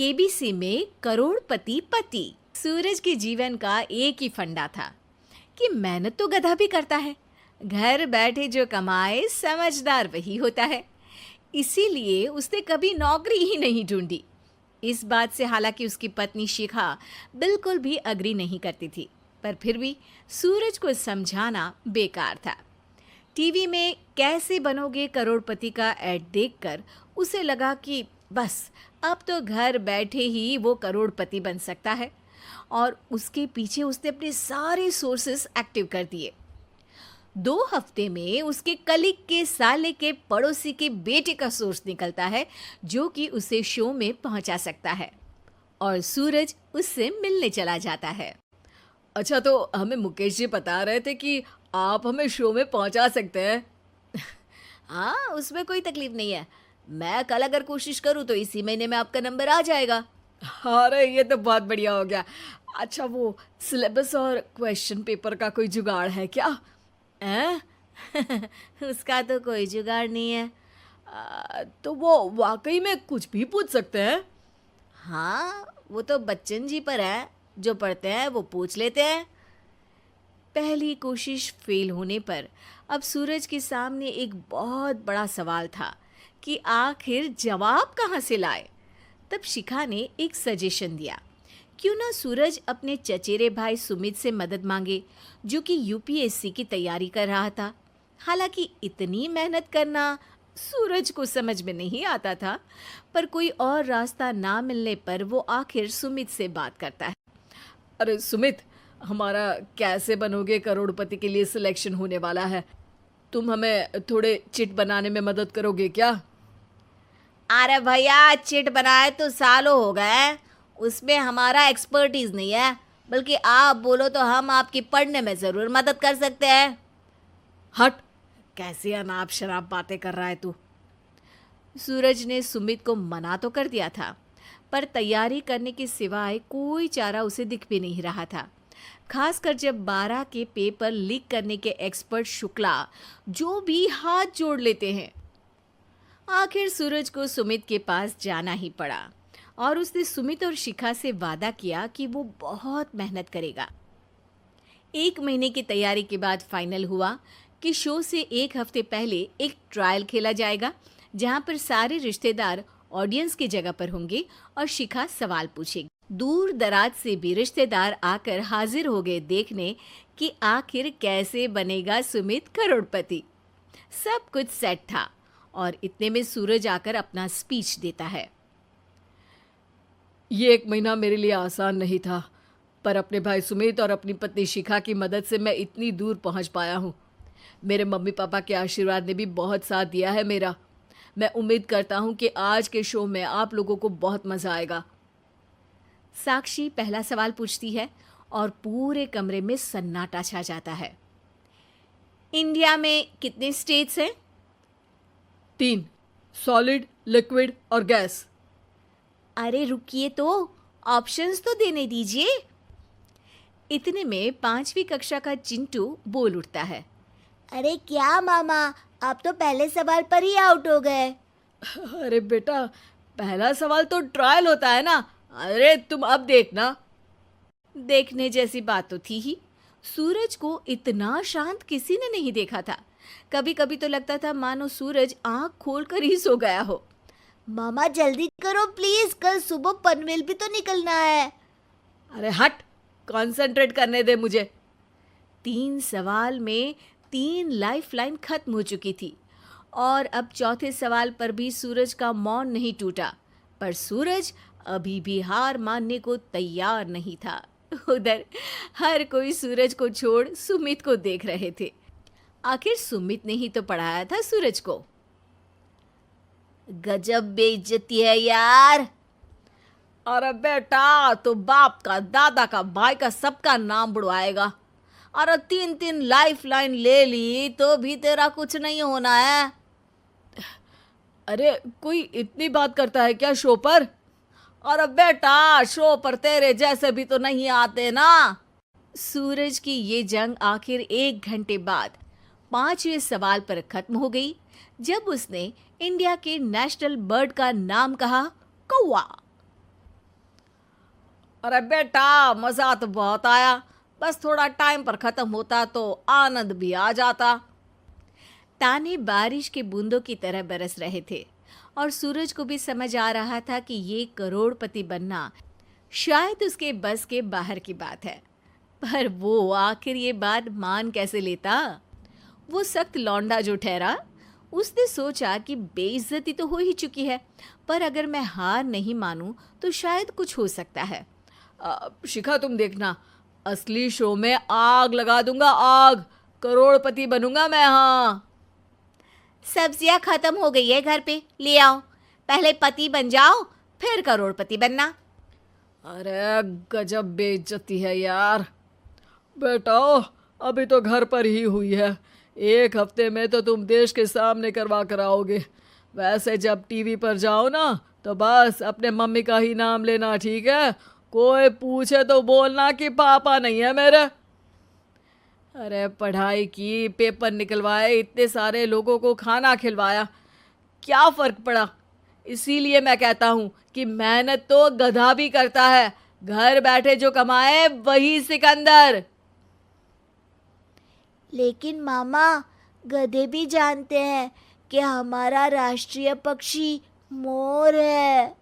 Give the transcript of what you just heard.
KBC में करोड़पति पति। सूरज के जीवन का एक ही फंडा था कि मेहनत तो गधा भी करता है, घर बैठे जो कमाए समझदार वही होता है। इसीलिए उसने कभी नौकरी ही नहीं ढूंढी। इस बात से हालांकि उसकी पत्नी शिखा बिल्कुल भी अग्री नहीं करती थी, पर फिर भी सूरज को समझाना बेकार था। टीवी में कैसे बनोगे करोड़पति का ऐड देखकर उसे लगा कि बस अब तो घर बैठे ही वो करोड़पति बन सकता है, और उसके पीछे उसने अपने सारे सोर्सेस एक्टिव कर दिए। 2 हफ्ते में उसके कलीग के साले के पड़ोसी के बेटे का सोर्स निकलता है जो कि उसे शो में पहुंचा सकता है, और सूरज उससे मिलने चला जाता है। अच्छा, तो हमें मुकेश जी बता रहे थे कि आप हमें शो में पहुंचा सकते हैं। हाँ, उसमें कोई तकलीफ नहीं है। मैं कल अगर कोशिश करूँ तो इसी महीने में आपका नंबर आ जाएगा। अरे ये तो बहुत बढ़िया हो गया। अच्छा, वो सिलेबस और क्वेश्चन पेपर का कोई जुगाड़ है क्या? हैं? उसका तो कोई जुगाड़ नहीं है। तो वो वाकई में कुछ भी पूछ सकते हैं? हाँ, वो तो बच्चन जी पर है, जो पढ़ते हैं वो पूछ लेते हैं। पहली कोशिश फेल होने पर अब सूरज के सामने एक बहुत बड़ा सवाल था कि आखिर जवाब कहाँ से लाए। तब शिखा ने एक सजेशन दिया, क्यों ना सूरज अपने चचेरे भाई सुमित से मदद मांगे, जो कि यूपीएससी की तैयारी कर रहा था। हालांकि इतनी मेहनत करना सूरज को समझ में नहीं आता था, पर कोई और रास्ता ना मिलने पर वो आखिर सुमित से बात करता है। अरे सुमित, हमारा कैसे बनोगे करोड़पति के लिए सिलेक्शन होने वाला है। तुम हमें थोड़े चिट बनाने में मदद करोगे क्या? अरे भैया, चिट बनाए तो सालों हो गए, उसमें हमारा एक्सपर्टीज नहीं है, बल्कि आप बोलो तो हम आपकी पढ़ने में ज़रूर मदद कर सकते हैं। हट, कैसी अनाप शराब बातें कर रहा है तू। सूरज ने सुमित को मना तो कर दिया था, पर तैयारी करने के सिवाय कोई चारा उसे दिख भी नहीं रहा था, खासकर जब 12 के पेपर लीक करने के एक्सपर्ट शुक्ला जो भी हाथ जोड़ लेते हैं। आखिर सूरज को सुमित के पास जाना ही पड़ा, और उसने सुमित और शिखा से वादा किया कि वो बहुत मेहनत करेगा। 1 महीने की तैयारी के बाद फाइनल हुआ कि शो से 1 हफ्ते पहले एक ट्रायल खेला जाएगा, जहां पर सारे रिश्तेदार ऑडियंस की जगह पर होंगे और शिखा सवाल पूछेगी। दूर दराज से भी रिश्तेदार आकर हाजिर हो गए देखने कि आखिर कैसे बनेगा सुमित करोड़पति। सब कुछ सेट था, और इतने में सूरज आकर अपना स्पीच देता है। ये 1 महीना मेरे लिए आसान नहीं था, पर अपने भाई सुमित और अपनी पत्नी शिखा की मदद से मैं इतनी दूर पहुंच पाया हूँ। मेरे मम्मी पापा के आशीर्वाद ने भी बहुत साथ दिया है मेरा। मैं उम्मीद करता हूँ कि आज के शो में आप लोगों को बहुत मज़ा आएगा। साक्षी पहला सवाल पूछती है और पूरे कमरे में सन्नाटा छा जाता है। इंडिया में कितने स्टेट्स हैं? 3, सॉलिड, लिक्विड और गैस। अरे रुकिए, तो ऑप्शंस तो देने दीजिए। इतने में 5वीं कक्षा का चिंटू बोल उठता है। अरे क्या मामा, आप तो पहले सवाल पर ही आउट हो गए। अरे बेटा, पहला सवाल तो ट्रायल होता है ना। अरे तुम अब देखना। देखने जैसी बात तो थी ही। सूरज को इतना शांत किसी ने नहीं देखा था। कभी कभी तो लगता था मानो सूरज आंख खोलकर ही सो गया हो। मामा जल्दी करो प्लीज, कल सुबह पनवेल भी तो निकलना है। अरे हट, कंसंट्रेट करने दे मुझे। 3 सवाल में 3 लाइफलाइन खत्म हो चुकी थी, और अब चौथे सवाल पर भी सूरज का मौन नहीं टूटा। पर सूरज अभी भी हार मानने को तैयार नहीं था। उधर हर कोई सूरज को छोड़ सुमित को देख रहे थे। आखिर सुमित ने ही तो पढ़ाया था सूरज को। गजब बेइज्जती है यार। अरे बेटा, तो बाप का, दादा का, भाई का, सबका नाम बुड़वाएगा। अरे 3 लाइफलाइन ले ली तो भी तेरा कुछ नहीं होना है। अरे कोई इतनी बात करता है क्या शो पर? अरे बेटा, शो पर तेरे जैसे भी तो नहीं आते ना। सूरज की ये जंग आखिर 1 घंटे बाद 5वें सवाल पर खत्म हो गई, जब उसने इंडिया के नेशनल बर्ड का नाम कहा, कौवा। अरे बेटा, मजा तो बहुत आया, बस थोड़ा टाइम पर खत्म होता तो आनंद भी आ जाता। ताने बारिश के बूंदों की तरह बरस रहे थे और सूरज को भी समझ आ रहा था कि ये करोड़पति बनना शायद उसके बस के बाहर की बात है। पर वो आखिर ये बात मान कैसे लेता? वो सख्त लौंडा जो ठहरा, उसने सोचा कि बेइज्जती तो हो ही चुकी है, पर अगर मैं हार नहीं मानूं तो शायद कुछ हो सकता है। शिखा, तुम देखना, असली शो में आग लगा दूंगा, आग, करोड़पति बनूंगा मैं। हाँ, सब्जियां खत्म हो गई है घर पे, ले आओ। पहले पति बन जाओ, फिर करोड़पति बनना। अरे गजब बेइज्जती है यार। बेटा, अभी तो घर पर ही हुई है, 1 हफ्ते में तो तुम देश के सामने करवा कर आओगे। वैसे जब टीवी पर जाओ ना, तो बस अपने मम्मी का ही नाम लेना, ठीक है? कोई पूछे तो बोलना कि पापा नहीं है मेरे। अरे पढ़ाई की, पेपर निकलवाए, इतने सारे लोगों को खाना खिलवाया, क्या फ़र्क पड़ा? इसीलिए मैं कहता हूँ कि मेहनत तो गधा भी करता है, घर बैठे जो कमाए वही सिकंदर। लेकिन मामा, गधे भी जानते हैं कि हमारा राष्ट्रीय पक्षी मोर है।